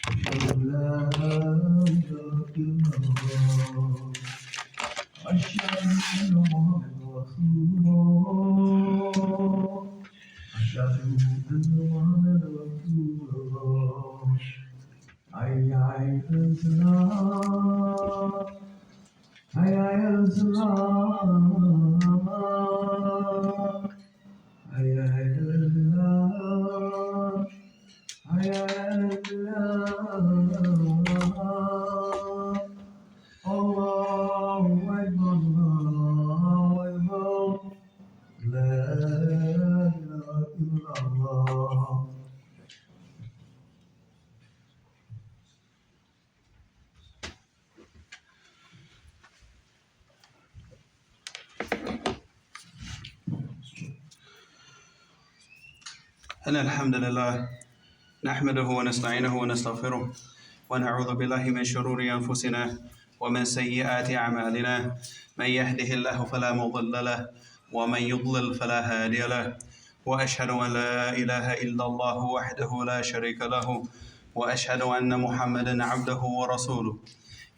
أشهد أن لا إله إلا الله أشهد أن محمدا رسول الله أشهد أن محمدا رسول الله حي على الصلاة حي على الصلاة حي على الصلاة حي على الصلاة الله أكبر الله أكبر لا إله إلا الله. إن الحمد لله نحمده ونستعينه ونستغفره ونعوذ بالله من شرور أنفسنا ومن سيئات أعمالنا من يهده الله فلا مضل له ومن يضلل فلا هادي له وأشهد أن لا إله إلا الله وحده لا شريك له وأشهد أن محمدا عبده ورسوله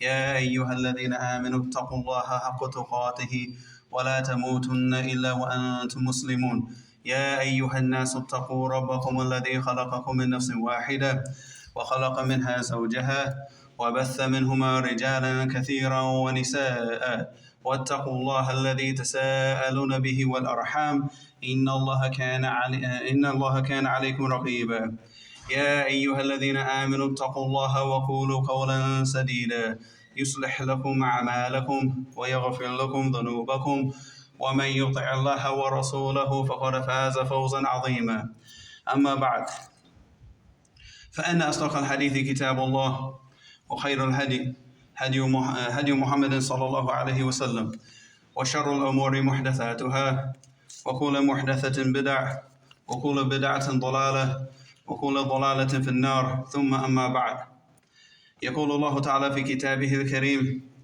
يا أيها الذين آمنوا اتقوا الله حق تقاته ولا تموتن إلا وأنتم مسلمون يا أيها الناس اتقوا ربكم الذي خلقكم من نفس واحدة وخلق منها زوجها وبث منهما رجالا كثيرا ونساء واتقوا الله الذي تساءلون به والأرحام إن الله كان عليكم رقيبا يا أيها الذين آمنوا اتقوا الله وقولوا قولا سديدا يصلح لكم أعمالكم ويغفر لكم ذنوبكم ومن يطع الله ورسوله فقد فاز فوزا عظيما أما بعد فإن أصدق الحديث كتاب الله وخير الهدي هدي محمد صلى الله عليه وسلم وشر الأمور محدثاتها وكل محدثة بدعة وكل بدعة ضلالة وكل ضلالة في النار ثم أما بعد يقول الله تعالى في كتابه الكريم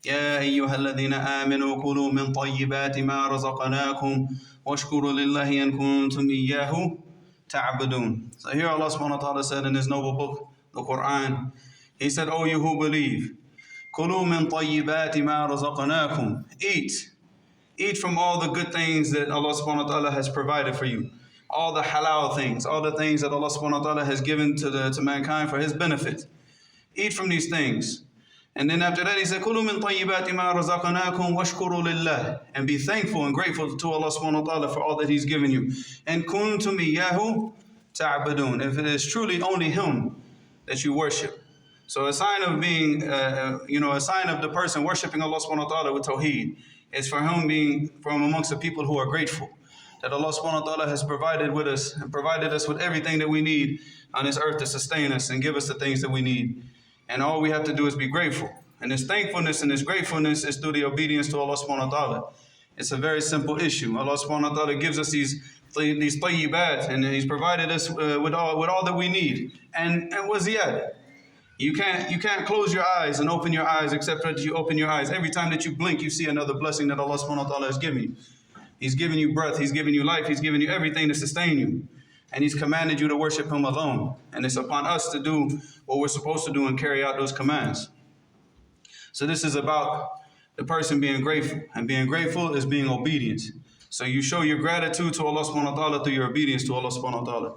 يا أيها الذين آمنوا كلوا من طيبات ما رزقناكم واشكروا لله إن كنتم إياه تعبدون. So here Allah subhanahu wa ta'ala said in His noble book, the Quran, He said, O you who believe, كلوا من طيبات ما رزقناكم. Eat from all the good things that Allah subhanahu wa ta'ala has provided for you. All the halal things, all the things that Allah subhanahu wa ta'ala has given to mankind for His benefit. Eat from these things. And then after that he said, كُلُوا مِن طَيِّبَاتِ مَا رَزَقْنَاكُمْ وَاشْكُرُوا لِلَّهِ. And be thankful and grateful to Allah subhanahu wa ta'ala for all that He's given you. And كُنْتُمْ إِيَّاهُ تَعْبُدُونَ. If it is truly only Him that you worship. So a sign of being, a sign of the person worshiping Allah subhanahu wa ta'ala with tawheed is for him being from amongst the people who are grateful. That Allah subhanahu wa ta'ala has provided us with everything that we need on this earth to sustain us and give us the things that we need. And all we have to do is be grateful. And this thankfulness and this gratefulness is through the obedience to Allah subhanahu wa ta'ala. It's a very simple issue. Allah subhanahu wa ta'ala gives us these tayyibat, and He's provided us with all that we need. And what's ziyad? You can't close your eyes and open your eyes except that you open your eyes. Every time that you blink, you see another blessing that Allah subhanahu wa ta'ala has given you. He's given you breath, He's given you life, He's given you everything to sustain you. And He's commanded you to worship Him alone. And it's upon us to do what we're supposed to do and carry out those commands. So this is about the person being grateful. And being grateful is being obedient. So you show your gratitude to Allah subhanahu wa ta'ala through your obedience to Allah subhanahu wa ta'ala.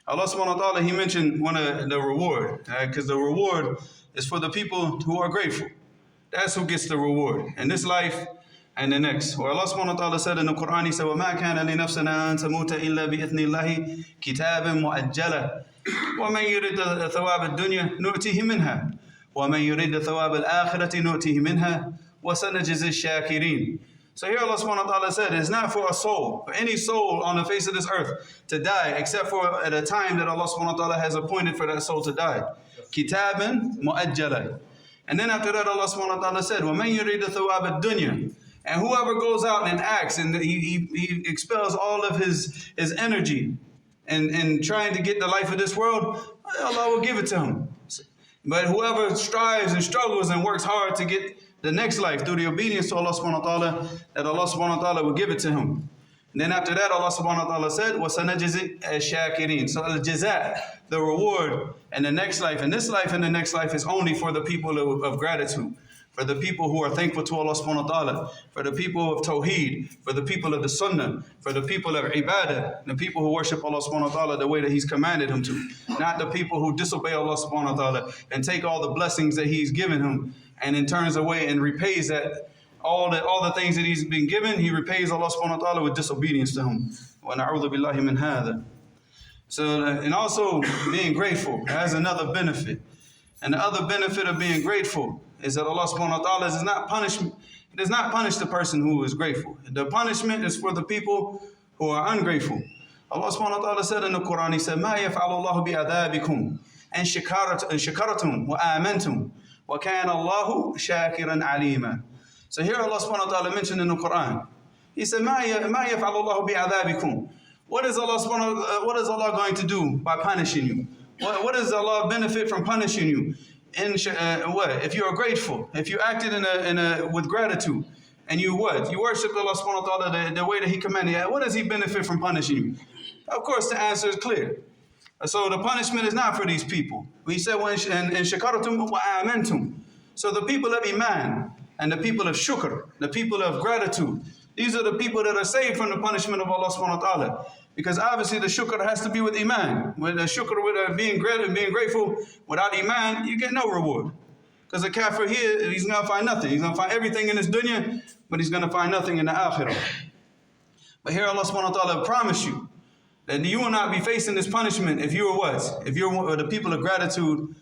Allah subhanahu wa ta'ala, He mentioned one of the reward. Because the reward is for the people who are grateful. That's who gets the reward in this life and the next. Where Allah subhanahu wa ta'ala said in the Quran, He said, وَمَا كَانَ لِنَفْسٍ أَن تَمُوتَ إِلَّا بِإِذْنِ اللَّهِ كِتَابًا مُؤَجَّلًا وَمَنْ يُرِدْ ثَوَابَ الدُّنْيَا نُؤْتِهِ مِنْهَا وَمَنْ يُرِدْ ثَوَابَ الْآخِرَةِ نُؤْتِهِ مِنْهَا وَسَنَجْزِي الشَّاكِرِينَ. So here Allah subhanahu wa ta'ala said, it's not for a soul, for any soul on the face of this earth to die, except for at a time that Allah subhanahu wa ta'ala has appointed for that soul to die. كِتَابًا مُؤَجَّلًا. And then after that Allah subhanahu wa ta'ala said, وَمَنْ يُرِدْ ثَوَابَ الدُّنْيا. And whoever goes out and acts and he expels all of his energy and trying to get the life of this world, Allah will give it to him. But whoever strives and struggles and works hard to get the next life through the obedience to Allah subhanahu wa ta'ala, that Allah subhanahu wa ta'ala will give it to him. And then after that, Allah subhanahu wa ta'ala said, وَسَنَجِزِ الشَّاكِرِينَ. So al-jaza, the reward, and the next life, and this life and the next life is only for the people of gratitude, for the people who are thankful to Allah subhanahu wa ta'ala, for the people of Tawheed, for the people of the Sunnah, for the people of Ibadah, the people who worship Allah subhanahu wa ta'ala the way that He's commanded them to, not the people who disobey Allah subhanahu wa ta'ala and take all the blessings that He's given him and then turns away and repays that. All the things that he's been given, he repays Allah subhanahu wa ta'ala with disobedience to him. وَنَعُوذُ بِاللَّهِ مِنْ هَذَا. So, and also being grateful has another benefit. And the other benefit of being grateful is that Allah subhanahu wa ta'ala does not punish the person who is grateful. The punishment is for the people who are ungrateful. Allah subhanahu wa ta'ala said in the Quran, He said, مَا يَفْعَلُ اللَّهُ بِعَذَابِكُمْ أَنْ شَكَرْتُمْ وَآمَنْتُمْ وَكَانَ اللَّهُ شَاكِرًا عَلِيمًا. So here Allah subhanahu wa ta'ala mentioned in the Quran, He said, مَا يَفْعَلُ اللَّهُ بِعَذَابِكُمْ. What is Allah going to do by punishing you? What does Allah benefit from punishing you? If you are grateful, if you acted with gratitude, and you worship Allah subhanahu wa ta'ala the way that He commanded, what does He benefit from punishing you? Of course, the answer is clear. So the punishment is not for these people. We said, and shakaratum wa amantum. So the people of Iman and the people of shukr, the people of gratitude, these are the people that are saved from the punishment of Allah subhanahu wa ta'ala. Because obviously the shukr has to be with Iman. With the shukr, with being grateful, without Iman, you get no reward. Because the kafir here, he's going to find nothing. He's going to find everything in this dunya, but he's going to find nothing in the akhirah. But here Allah subhanahu wa ta'ala promised you that you will not be facing this punishment if you are what? If you're the people of gratitude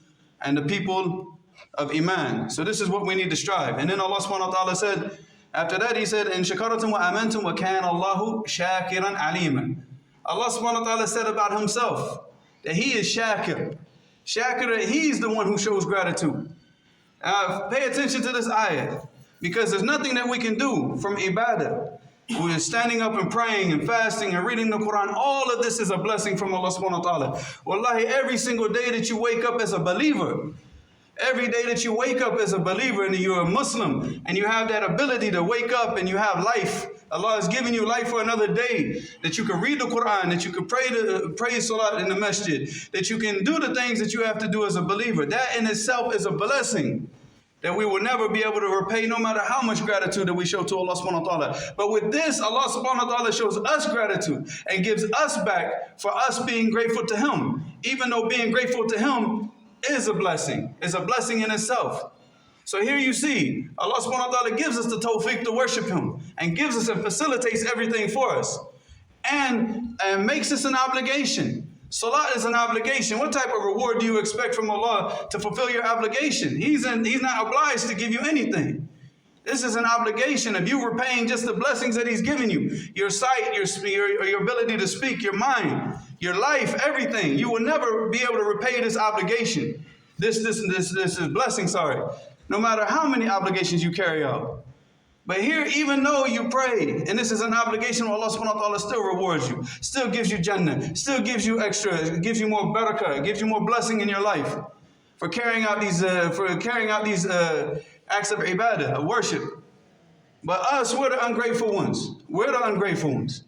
and the people of Iman. So this is what we need to strive. And then Allah subhanahu wa ta'ala said, after that He said, in shakaratum wa amantum wa kana Allahu shakiran aliman. Allah subhanahu wa ta'ala said about Himself that He is shakir. Shakir, He's the one who shows gratitude. Pay attention to this ayah, because there's nothing that we can do from ibadah. We're standing up and praying and fasting and reading the Quran. All of this is a blessing from Allah subhanahu wa ta'ala. Wallahi, every single day that you wake up as a believer, every day that you wake up as a believer and you're a Muslim and you have that ability to wake up and you have life, Allah has given you life for another day, that you can read the Quran, that you can pray salat in the masjid, that you can do the things that you have to do as a believer. That in itself is a blessing that we will never be able to repay, no matter how much gratitude that we show to Allah subhanahu wa ta'ala. But with this, Allah subhanahu wa ta'ala shows us gratitude and gives us back for us being grateful to Him. Even though being grateful to Him is a blessing. It's a blessing in itself. So here you see, Allah subhanahu wa ta'ala gives us the tawfiq to worship Him and gives us and facilitates everything for us. And makes us an obligation. Salat is an obligation. What type of reward do you expect from Allah to fulfill your obligation? He's not obliged to give you anything. This is an obligation of you repaying just the blessings that He's given you. Your sight, your ability to speak, your mind, your life, everything. You will never be able to repay this obligation. This is blessing, no matter how many obligations you carry out. But here, even though you pray, and this is an obligation, Allah subhanahu wa ta'ala still rewards you, still gives you Jannah, still gives you extra, gives you more barakah, gives you more blessing in your life for carrying out these acts of ibadah, of worship. But us, we're the ungrateful ones. We're the ungrateful ones.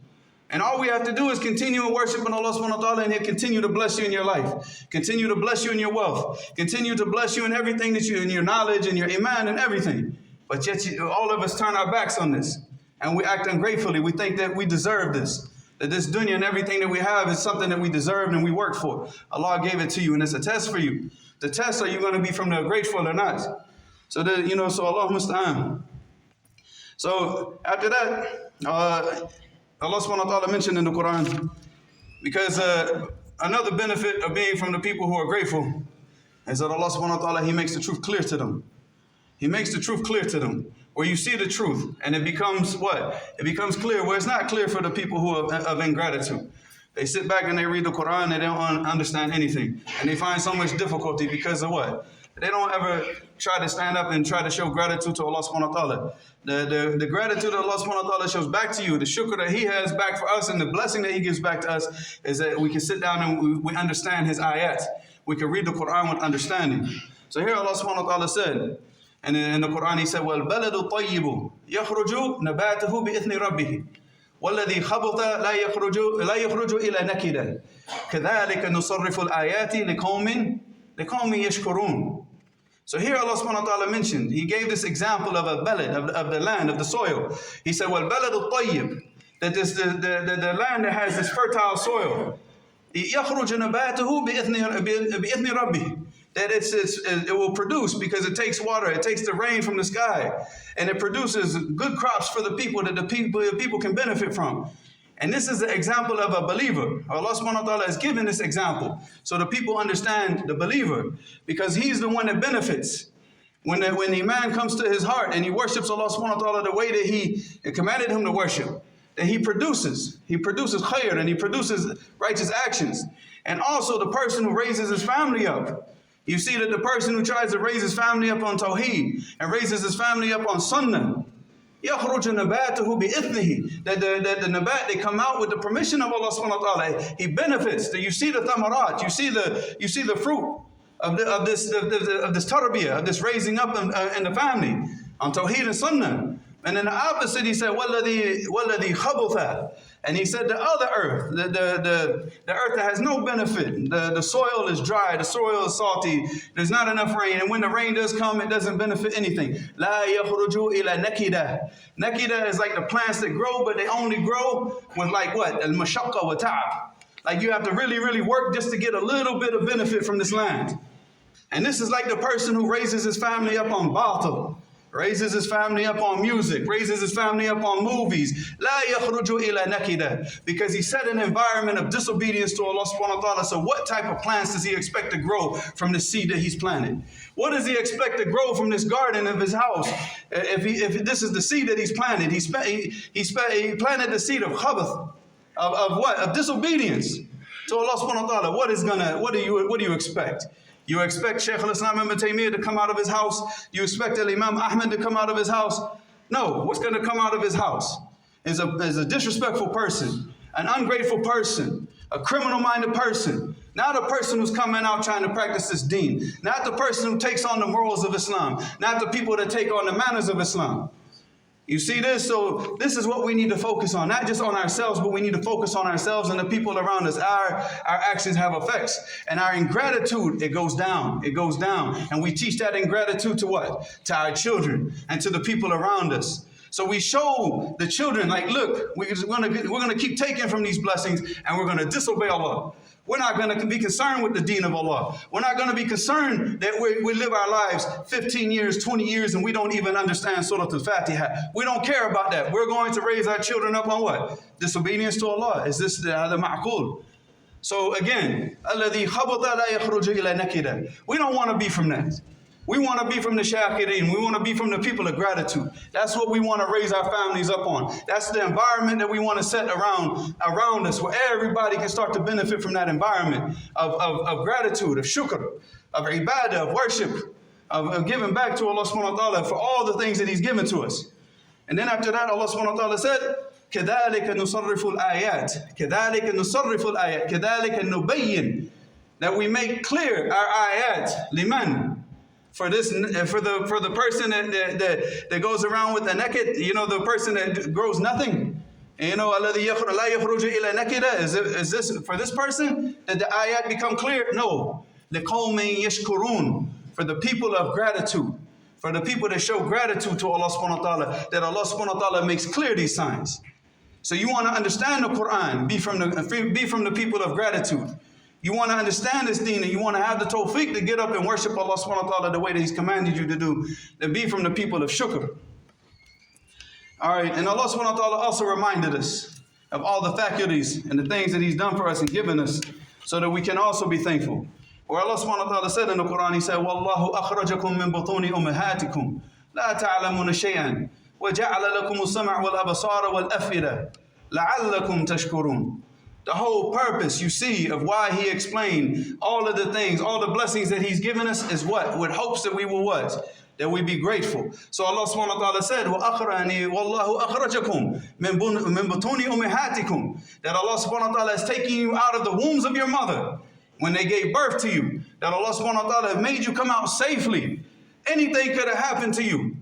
And all we have to do is continue worshiping Allah subhanahu wa ta'ala, and He'll continue to bless you in your life, continue to bless you in your wealth, continue to bless you in everything that you, in your knowledge and your iman and everything. But yet all of us turn our backs on this and we act ungratefully. We think that we deserve this, that this dunya and everything that we have is something that we deserve and we work for. Allah gave it to you and it's a test for you. The test, are you going to be from the grateful or not? So that, so Allah musta'an. So after that, Allah subhanahu wa ta'ala mentioned in the Quran, because another benefit of being from the people who are grateful is that Allah subhanahu wa ta'ala, He makes the truth clear to them. He makes the truth clear to them, where you see the truth, and it becomes what? It becomes clear where it's not clear for the people who are of ingratitude. They sit back and they read the Quran, and they don't understand anything. And they find so much difficulty because of what? They don't ever try to stand up and try to show gratitude to Allah subhanahu wa ta'ala. The gratitude that Allah subhanahu wa ta'ala shows back to you, the shukr that He has back for us, and the blessing that He gives back to us, is that we can sit down and we understand His ayat. We can read the Quran with understanding. So here Allah subhanahu wa ta'ala said, and in the Quran He said, وَالْبَلَدُ الطَّيِّبُ يَخْرُجُ نَبَاتُهُ بِإِذْنِ رَبِّهِ وَالَّذِي خَبُطَ لَا يَخْرُجُ إِلَى نَكِدًا كَذَلِكَ نُصَرِّفُ الْآيَاتِ لِقَوْمٍ يَشْكُرُونَ. So here Allah subhanahu wa ta'ala mentioned, He gave this example of a balad, of the land, of the soil. He said, وَالْبَلَدُ الطَّيِّبِ, that this, the land that has this fertile soil, يَخْرُجُ نَبَاتُهُ بِإِذْنِ رَبِّهِ, that it will produce because it takes water, it takes the rain from the sky, and it produces good crops for the people that the people can benefit from. And this is the example of a believer. Allah subhanahu wa ta'ala has given this example so the people understand the believer, because he's the one that benefits. When the man comes to his heart and he worships Allah subhanahu wa ta'ala the way that He commanded him to worship, that he produces khair and he produces righteous actions. And also the person who raises his family up. You see that the person who tries to raise his family up on Tawheed and raises his family up on Sunnah, يَخْرُجُ نَبَاتُهُ بِإِذْنِهِ, that the nabat, they come out with the permission of Allah subhanahu wa ta'ala. He benefits. That you see the thamarat, you see the fruit of this tarbiyah, of this raising up in the family on Tawheed and Sunnah. And in the opposite, He said, وَالَّذِي خَبُثَ, and He said the other earth, the earth that has no benefit. The soil is dry, the soil is salty, there's not enough rain, and when the rain does come, it doesn't benefit anything. لَا يَخْرُجُ إِلَى نَكِدَةٍ. Nakida is like the plants that grow, but they only grow with like what? Al-mashaqqa wa ta'ab. Like you have to really, really work just to get a little bit of benefit from this land. And this is like the person who raises his family up on batil, raises his family up on music, raises his family up on movies. La yakhruju ila nakida, because he set an environment of disobedience to Allah subhanahu wa ta'ala. So what type of plants does he expect to grow from the seed that he's planted? What does he expect to grow from this garden of his house? If this is the seed that he's planted, he planted the seed of khabath, of what? Of disobedience to Allah subhanahu wa ta'ala. What do you expect? You expect Shaykh al-Islam Ibn Taymiyyah to come out of his house? You expect Imam Ahmad to come out of his house? No, what's going to come out of his house is a disrespectful person, an ungrateful person, a criminal-minded person. Not a person who's coming out trying to practice this deen. Not the person who takes on the morals of Islam. Not the people that take on the manners of Islam. You see this? So this is what we need to focus on. Not just on ourselves, but we need to focus on ourselves and the people around us. Our actions have effects. And our ingratitude, it goes down. It goes down. And we teach that ingratitude to what? To our children and to the people around us. So we show the children, like, look, we're going to keep taking from these blessings and we're going to disobey Allah. We're not going to be concerned with the deen of Allah. We're not going to be concerned that we live our lives 15 years, 20 years, and we don't even understand Surah Al-Fatiha. We don't care about that. We're going to raise our children up on what? Disobedience to Allah. Is this the ma'qul? So again, الَّذِي خَبَطَ لَا يَخْرُجُ إِلَى نَكِدًا. We don't want to be from that. We want to be from the shakirin. We want to be from the people of gratitude. That's what we want to raise our families up on. That's the environment that we want to set around us, where everybody can start to benefit from that environment of gratitude, of shukr, of ibadah, of worship, of giving back to Allah subhanahu wa ta'ala for all the things that He's given to us. And then after that, Allah subhanahu wa ta'ala said, كَذَلِكَ نُصَرِّفُ الْآيَاتِ كَذَلِكَ نُصَرِّفُ الْآيَاتِ كَذَلِكَ نُبَيِّن, that we make clear our ayat, liman, for the person that goes around with a naked, the person that grows nothing. And الَّذِي لَا يَخْرُجُ إِلَى نَكِدًا, is this for this person that the ayat become clear? No. لِقَوْمٍ يَشْكُرُونَ, for the people of gratitude, for the people that show gratitude to Allah subhanahu wa ta'ala, that Allah subhanahu wa ta'ala makes clear these signs. So you want to understand the Quran, be from the people of gratitude. You want to understand this deen, and you want to have the tawfiq to get up and worship Allah subhanahu wa ta'ala the way that He's commanded you to do, to be from the people of shukr. All right, and Allah subhanahu wa ta'ala also reminded us of all the faculties and the things that He's done for us and given us, so that we can also be thankful. Where Allah subhanahu wa ta'ala said in the Quran, He said, وَاللَّهُ أَخْرَجَكُم مِّن بُطُونِ أُمَّهَاتِكُمْ لَا تَعْلَمُونَ شَيْئًا وَجَعَلَ لَكُمُ السَّمْعَ وَالْأَبْصَارَ وَالْأَفْئِدَةَ لَعَلَّكُمْ تَشْكُرُونَ. The whole purpose, you see, of why He explained all of the things, all the blessings that He's given us is what? With hopes that we will what? That we be grateful. So Allah subhanahu wa ta'ala said, وَاللَّهُ أَخْرَجَكُم مِّن بُطُونِ أُمَّهَاتِكُمْ, that Allah subhanahu wa ta'ala is taking you out of the wombs of your mother when they gave birth to you. That Allah subhanahu wa ta'ala made you come out safely. Anything could have happened to you.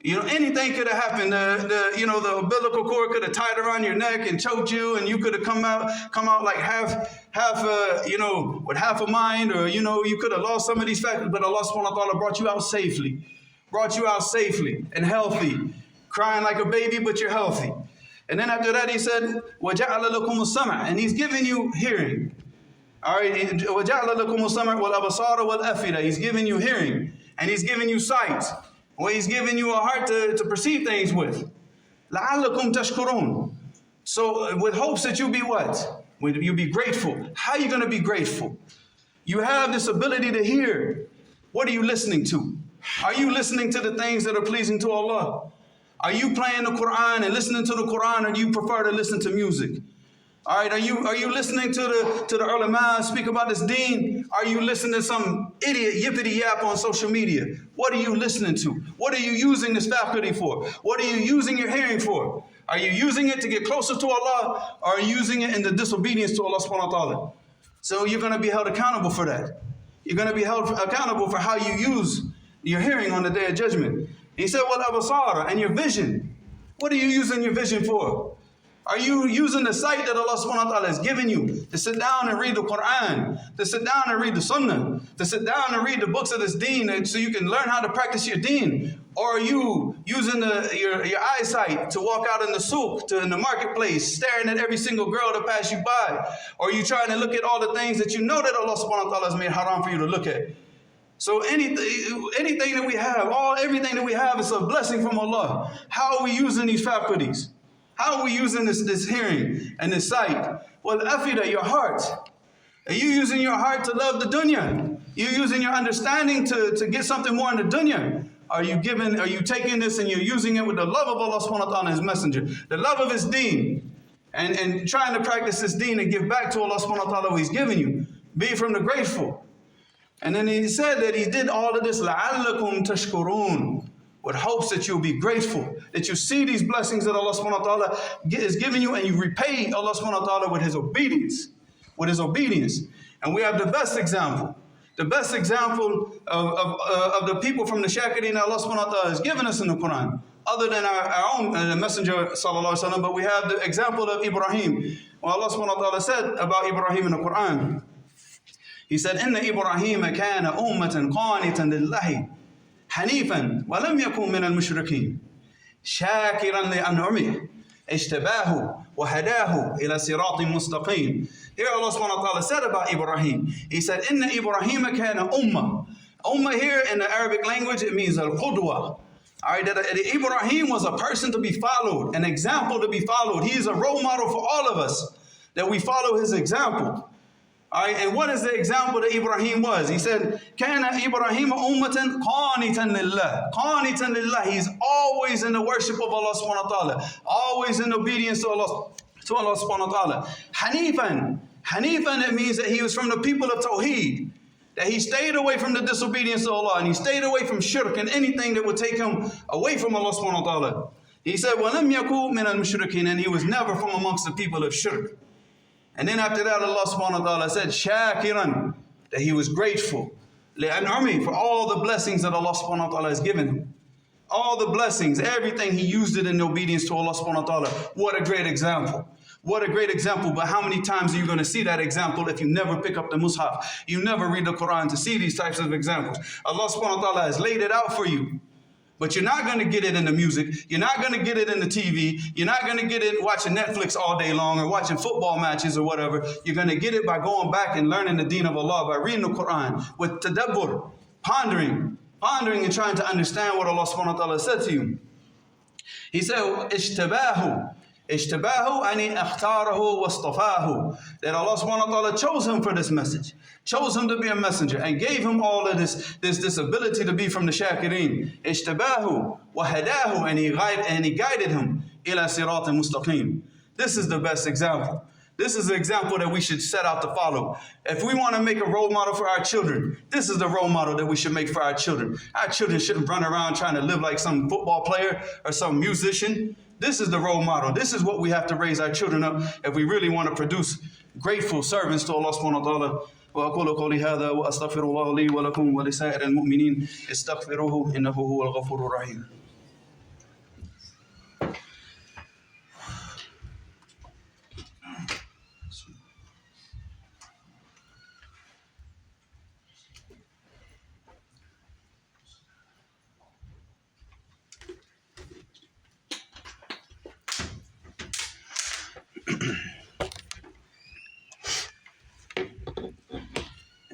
You know, anything could have happened. The umbilical cord could have tied around your neck and choked you, and you could have come out like with half a mind, or you could have lost some of these factors. But Allah subhanahu wa ta'ala brought you out safely and healthy, crying like a baby, but you're healthy. And then after that, he said, وَجَعَلَ لَكُمُ السَّمْعَ, and he's giving you hearing. All right, وَجَعَلَ لَكُمُ السَّمْعَ وَالْأَبْصَارَ وَالْأَفْئِدَةَ, he's giving you hearing, and he's giving you sight. Well, he's giving you a heart to perceive things with. لَعَلَّكُمْ تَشْكُرُونَ. So with hopes that you'll be what? You'll be grateful. How are you going to be grateful? You have this ability to hear. What are you listening to? Are you listening to the things that are pleasing to Allah? Are you playing the Quran and listening to the Quran, or do you prefer to listen to music? All right, are you listening to the ulama speak about this deen? Are you listening to some idiot yippity yap on social media? What are you listening to? What are you using this faculty for? What are you using your hearing for? Are you using it to get closer to Allah, or are you using it in the disobedience to Allah subhanahu wa ta'ala? So you're going to be held accountable for that. You're going to be held accountable for how you use your hearing on the Day of Judgment. He said, "Wal abasara," and your vision. What are you using your vision for? Are you using the sight that Allah subhanahu wa ta'ala has given you to sit down and read the Quran, to sit down and read the Sunnah, to sit down and read the books of this deen so you can learn how to practice your deen? Or are you using your eyesight to walk out in the souk, in the marketplace, staring at every single girl that pass you by? Or are you trying to look at all the things that you know that Allah subhanahu wa ta'ala has made haram for you to look at? So anything that we have, everything that we have is a blessing from Allah. How are we using these faculties? How are we using this hearing and this sight? Well, afida, your heart. Are you using your heart to love the dunya? Are you using your understanding to get something more in the dunya? Are you taking this and you're using it with the love of Allah subhanahu wa ta'ala and His Messenger, the love of His deen, and trying to practice this deen and give back to Allah subhanahu wa ta'ala what He's given you? Be from the grateful. And then he said that he did all of this لَعَلَّكُمْ تَشْكُرُونَ, with hopes that you'll be grateful, that you see these blessings that Allah subhanahu wa ta'ala is giving you, and you repay Allah subhanahu wa ta'ala with His obedience. And we have the best example of the people from the shakirin that Allah subhanahu wa ta'ala has given us in the Quran, other than our own Messenger sallallahu alaihi wasallam. But we have the example of Ibrahim. Well, Allah subhanahu wa ta'ala said about Ibrahim in the Quran, He said, إِنَّ إِبْرَاهِيمَ كَانَ أُمَّةً قَانِتًا لِلَّهِ حَنِيفًا وَلَمْ يَكُنْ مِنَ الْمُشْرِكِينَ شَاكِرًا لِأَنْعُمِهِ اجْتَبَاهُ وَهَدَاهُ إِلَى صِرَاطٍ مُسْتَقِيمٍ. Here Allah subhanahu wa ta'ala said about Ibrahim, He said, إِنَّ إِبْرَاهِيمَ كَانَ أُمَّةً. Ummah here in the Arabic language, it means al-qudwa. All right, that Ibrahim was a person to be followed, an example to be followed. He is a role model for all of us, that we follow his example. All right, and what is the example that Ibrahim was? He said, كَانَ إِبْرَاهِيمَ أُمَّةً قَانِتًا لِلَّهِ. قَانِتًا لِلَّهِ. He's always in the worship of Allah subhanahu wa ta'ala, always in obedience to Allah subhanahu wa ta'ala. Hanifan. Hanifan, it means that he was from the people of Tawheed, that he stayed away from the disobedience of Allah, and he stayed away from shirk and anything that would take him away from Allah subhanahu wa ta'ala. He said, وَلَمْ يَكُوا مِنَ الْمُشْرِكِينَ, and he was never from amongst the people of shirk. And then after that, Allah subhanahu wa ta'ala said, shakiran, that he was grateful, li'an'umi, for all the blessings that Allah subhanahu wa ta'ala has given him. All the blessings, everything, he used it in obedience to Allah subhanahu wa ta'ala. What a great example. What a great example. But how many times are you going to see that example if you never pick up the Mus'haf? You never read the Quran to see these types of examples. Allah subhanahu wa ta'ala has laid it out for you. But you're not going to get it in the music. You're not going to get it in the TV. You're not going to get it watching Netflix all day long or watching football matches or whatever. You're going to get it by going back and learning the deen of Allah, by reading the Quran with tadabbur, pondering and trying to understand what Allah subhanahu wa ta'ala said to you. He said, اشتباه. اشتباه أن اختاره واصطفاه. That Allah subhanahu wa ta'ala chose him for this message, chose him to be a messenger, and gave him all of this ability to be from the shakirin. اشتباه وهداه, and he guided him إلى صراط مستقيم. This is the best example. This is the example that we should set out to follow. If we want to make a role model for our children, this is the role model that we should make for our children. Our children shouldn't run around trying to live like some football player or some musician. This is the role model. This is what we have to raise our children up if we really want to produce grateful servants to Allah subhanahu wa ta'ala. وأقول قولي هذا وأستغفر الله لي ولكم ولسائر المؤمنين استغفروه إنه هو الغفور الرحيم.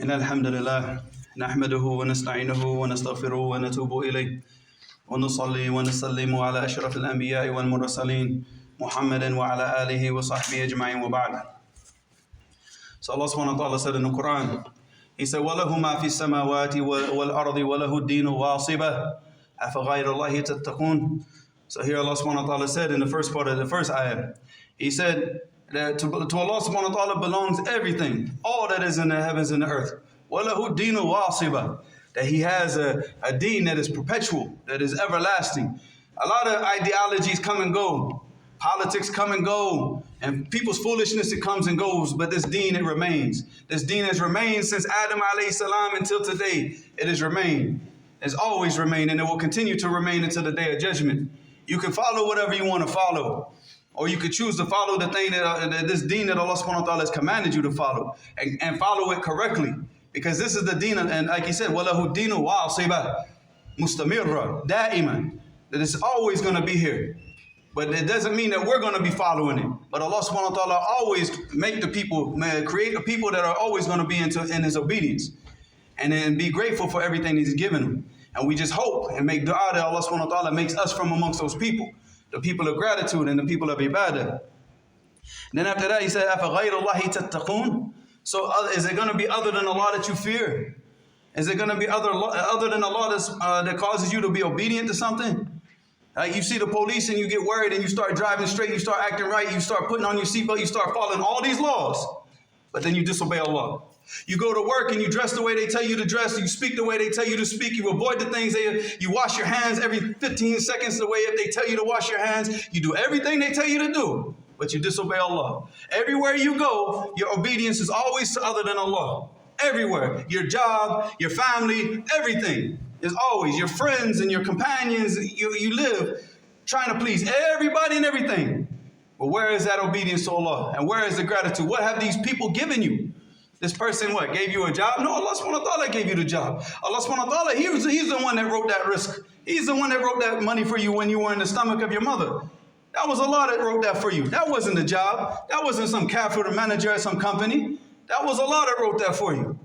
إن الحمد لله نحمده ونستعينه ونستغفره ونتوب إليه ونصلي ونسلم على أشرف الأنبياء والمرسلين محمد وعلى آله وصحبه أجمعين وبعد. So Allah subhanahu wa ta'ala said in the Quran, He said, وَلَهُ مَا فِي السَّمَاوَاتِ وَالْأَرْضِ وَلَهُ الدِّينُ وَاصِبًا أَفَغَيْرَ اللَّهِ تَتَّقُونَ. So here Allah subhanahu wa ta'ala said in the first part of the first ayah, He said that to Allah subhanahu wa ta'ala belongs everything, all that is in the heavens and the earth. وَلَهُ الدِّينُ وَاصِبًا. That He has a deen that is perpetual, that is everlasting. A lot of ideologies come and go. Politics come and go, and people's foolishness, it comes and goes, but this deen, it remains. This deen has remained since Adam alayhi salam until today. It has remained. It's always remained, and it will continue to remain until the day of judgment. You can follow whatever you want to follow, or you could choose to follow the thing that this deen that Allah subhanahu wa ta'ala has commanded you to follow, and follow it correctly. Because this is the deen, and like He said, وَلَهُ الدِّينُ وَاصِبًا مُسْتَمِرًّا دَائِمًا. That it's always going to be here. But it doesn't mean that we're going to be following it. But Allah subhanahu wa ta'ala always make the people, create a people that are always going to be in His obedience. And then be grateful for everything He's given them. And we just hope and make dua that Allah subhanahu wa ta'ala makes us from amongst those people. The people of gratitude and the people of ibadah. Then after that He said, أَفَغَيْرَ اللَّهِ تَتَّقُونَ. So is it going to be other than Allah that you fear? Is it going to be other than Allah that causes you to be obedient to something? You see the police and you get worried and you start driving straight, you start acting right, you start putting on your seatbelt, you start following all these laws, but then you disobey Allah. You go to work and you dress the way they tell you to dress, you speak the way they tell you to speak, you avoid the things you wash your hands every 15 seconds the way if they tell you to wash your hands, you do everything they tell you to do, but you disobey Allah. Everywhere you go, your obedience is always to other than Allah. Everywhere, your job, your family, everything. Is always your friends and your companions. You live trying to please everybody and everything. But where is that obedience to Allah? And where is the gratitude? What have these people given you? This person what? Gave you a job? No, Allah subhanahu wa ta'ala gave you the job. Allah subhanahu wa ta'ala, He's the one that wrote that risk. He's the one that wrote that money for you when you were in the stomach of your mother. That was Allah that wrote that for you. That wasn't the job. That wasn't some kafir or manager at some company. That was Allah that wrote that for you.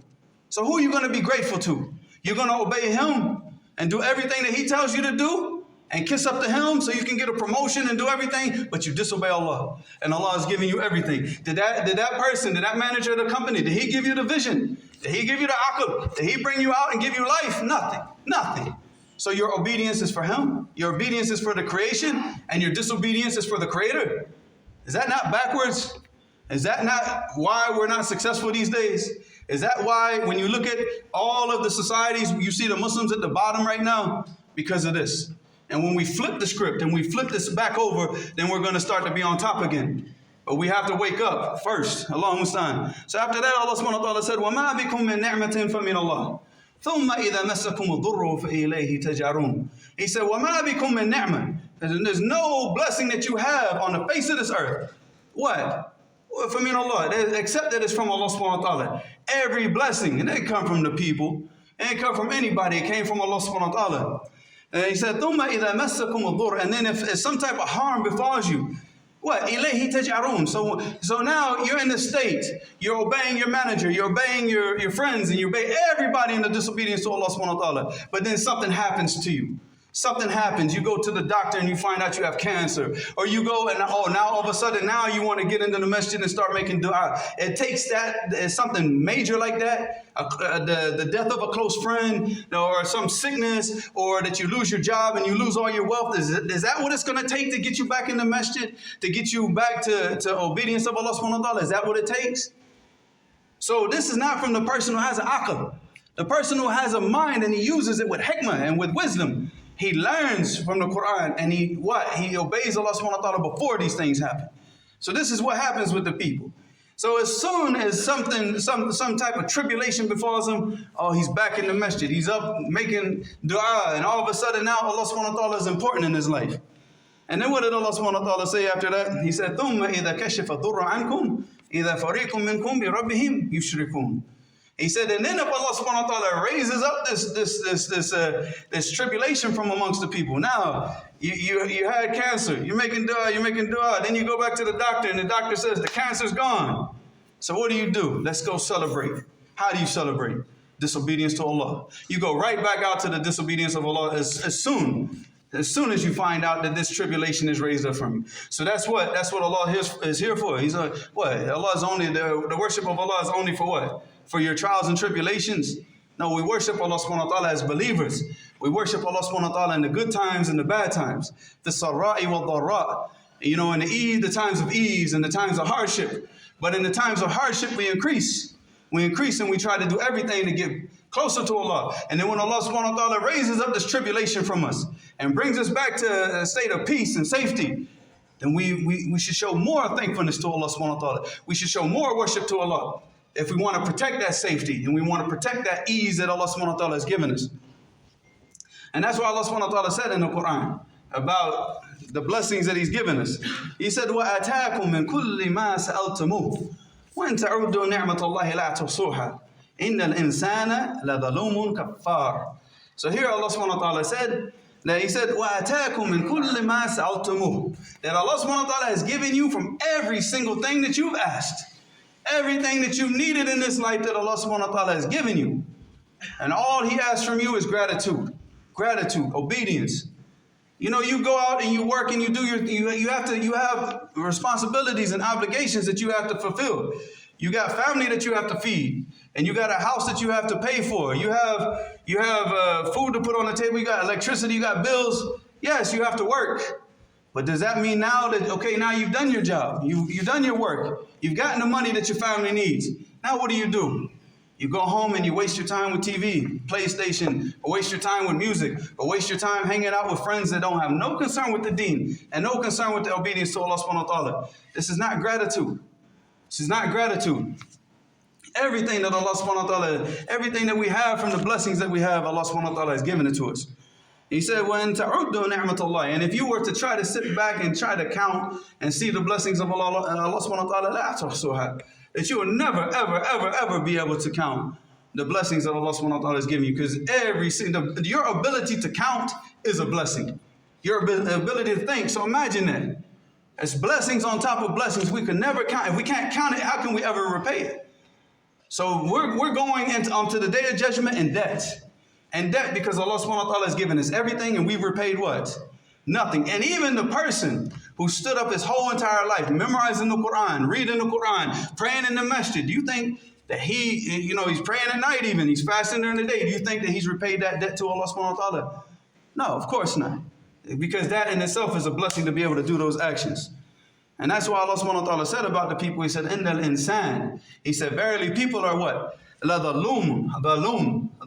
So who are you going to be grateful to? You're going to obey Him and do everything that He tells you to do and kiss up to Him so you can get a promotion and do everything, but you disobey Allah. And Allah is giving you everything. Did that person, did that manager of the company, did he give you the vision? Did he give you the aqab? Did he bring you out and give you life? Nothing. Nothing. So your obedience is for Him. Your obedience is for the creation, and your disobedience is for the Creator. Is that not backwards? Is that not why we're not successful these days? Is that why when you look at all of the societies, you see the Muslims at the bottom right now? Because of this. And when we flip the script and we flip this back over, then we're going to start to be on top again. But we have to wake up first. Allahumma musta'an. So after that, Allah subhanahu wa ta'ala said, وَمَا بِكُم مِّن نِعْمَةٍ فَمِنَ اللَّهِ ثُمَّ إِذَا مَسَّكُمُ الضُّرُّ فَإِلَيْهِ تَجْأَرُونَ. He said, وَمَا بِكُم مِّن نِعْمَةٍ. There's no blessing that you have on the face of this earth. What? From Allah, except that it's from Allah subhanahu wa ta'ala. Every blessing, it didn't come from the people. It didn't come from anybody. It came from Allah subhanahu wa ta'ala. And He said, ثُمَّ إِذَا مَسَّكُمُ الضُّرُّ. And then if some type of harm befalls you, what? إِلَيْهِ تَجْأَرُونَ. So now you're in the state. You're obeying your manager. You're obeying your friends. And you obey everybody in the disobedience to Allah subhanahu wa ta'ala. But then something happens to you. Something happens. You go to the doctor and you find out you have cancer. Or you go and now all of a sudden now you want to get into the masjid and start making dua. It takes something major like that, the death of a close friend, or some sickness, or that you lose your job and you lose all your wealth. Is that what it's going to take to get you back in the masjid? To get you back to obedience of Allah subhanahu wa ta'ala? Is that what it takes? So this is not from the person who has an aql. The person who has a mind and he uses it with hikmah and with wisdom. He learns from the Quran and he obeys Allah subhanahu wa ta'ala before these things happen. So this is what happens with the people. So as soon as some type of tribulation befalls him, he's back in the masjid. He's up making dua, and all of a sudden now Allah subhanahu wa ta'ala is important in his life. And then what did Allah subhanahu wa ta'ala say after that? He said, ثُمَّ إِذَا كَشِفَ الضُّرَّ عَنْكُمْ إِذَا فَرِيقٌ مِّنْكُمْ بِرَبِّهِمْ يُشْرِكُونَ. He said, and then if Allah subhanahu wa ta'ala raises up this tribulation from amongst the people. Now, you had cancer, you're making dua, then you go back to the doctor and the doctor says the cancer's gone. So what do? Let's go celebrate. How do you celebrate? Disobedience to Allah. You go right back out to the disobedience of Allah as soon as you find out that this tribulation is raised up from you. So that's what Allah is here for. He's what? Allah is only the worship of Allah is only for what? For your trials and tribulations. No, we worship Allah subhanahu wa ta'ala as believers. We worship Allah subhanahu wa ta'ala in the good times and the bad times. The sarra'i wal dharra. You know, in the times of ease and the times of hardship. But in the times of hardship, we increase. We increase and we try to do everything to get closer to Allah. And then when Allah subhanahu wa ta'ala raises up this tribulation from us and brings us back to a state of peace and safety, then we should show more thankfulness to Allah subhanahu wa ta'ala. We should show more worship to Allah if we want to protect that safety and we want to protect that ease that Allah subhanahu wa ta'ala has given us. And that's why Allah subhanahu wa ta'ala said in the Quran about the blessings that He's given us. He said, وَأَتَاكُم مِّن كُلِّ مَا سَأَلْتُمُوهُ وَإِن تَعُدُّوا نِعْمَةَ اللَّهِ لَا تُحْصُوهَا إِنَّ الْإِنسَانَ لَظَلُومٌ كَفَّارٌ. So here Allah subhanahu wa ta'ala said, that He said, وَأَتَاكُم مِّن كُلِّ مَا سَأَلْتُمُوهُ, that Allah subhanahu wa ta'ala has given you from every single thing that you've asked. Everything that you've needed in this life that Allah subhanahu wa ta'ala has given you. And all He asks from you is gratitude. Gratitude, obedience. You know, you go out and you work and you do you have responsibilities and obligations that you have to fulfill. You got family that you have to feed, and you got a house that you have to pay for. You have food to put on the table. You got electricity. You got bills. Yes, you have to work. But does that mean now that, okay, now you've done your job, you've done your work, you've gotten the money that your family needs. Now what do? You go home and you waste your time with TV, PlayStation, or waste your time with music, or waste your time hanging out with friends that don't have no concern with the deen and no concern with the obedience to Allah subhanahu wa ta'ala. This is not gratitude. This is not gratitude. Everything that Allah subhanahu wa ta'ala, everything that we have from the blessings that we have, Allah subhanahu wa ta'ala has given it to us. He said, وَإِن تَعُدُّوا نِعْمَةَ اللَّهِ, and if you were to try to sit back and try to count and see the blessings of Allah, and Allah subhanahu wa ta'ala, لَا تُحْصُوهَا, that you will never, ever, ever, ever be able to count the blessings that Allah subhanahu wa ta'ala has given you. Because your ability to count is a blessing. Your ability to think. So imagine that. It's blessings on top of blessings we can never count. If we can't count it, how can we ever repay it? So we're going onto the day of judgment in debt. And debt because Allah subhanahu wa ta'ala has given us everything and we've repaid what? Nothing. And even the person who stood up his whole entire life, memorizing the Quran, reading the Quran, praying in the masjid, do you think that he's praying at night even, he's fasting during the day, do you think that he's repaid that debt to Allah subhanahu wa ta'ala? No, of course not. Because that in itself is a blessing to be able to do those actions. And that's why Allah subhanahu wa ta'ala said about the people, He said, إِنَّ الْإِنسَانِ, He said, verily people are what? لَظَلُومٌ.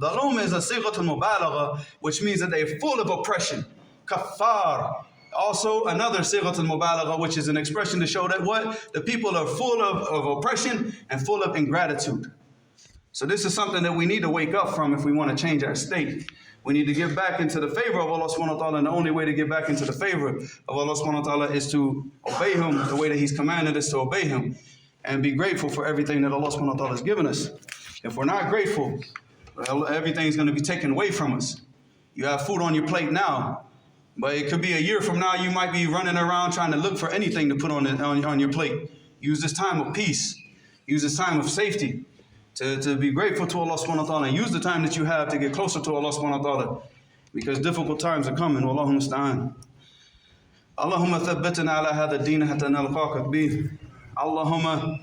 Dhalum is a sighat al-mubalagha, which means that they're full of oppression. Kaffar. Also another sighat al-mubalagha, which is an expression to show that what? The people are full of oppression and full of ingratitude. So this is something that we need to wake up from if we want to change our state. We need to get back into the favor of Allah subhanahu wa ta'ala, and the only way to get back into the favor of Allah subhanahu wa ta'ala is to obey Him the way that He's commanded us to obey Him, and be grateful for everything that Allah subhanahu wa ta'ala has given us. If we're not grateful, well, everything's going to be taken away from us. You have food on your plate now, but it could be a year from now you might be running around trying to look for anything to put on your plate. Use this time of peace. Use this time of safety to be grateful to Allah subhanahu wa ta'ala, and use the time that you have to get closer to Allah subhanahu wa ta'ala, because difficult times are coming. Wallahu musta'an. Allahumma thabbatna ala hadha ad-din hatta nalqaka bih. Allahumma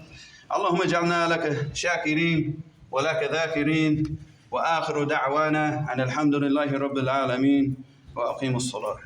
ij'alna laka shakirin wa laka dhakirin wa akhiru da'wana and alhamdulillahi rabbil alamin wa aqimus salat.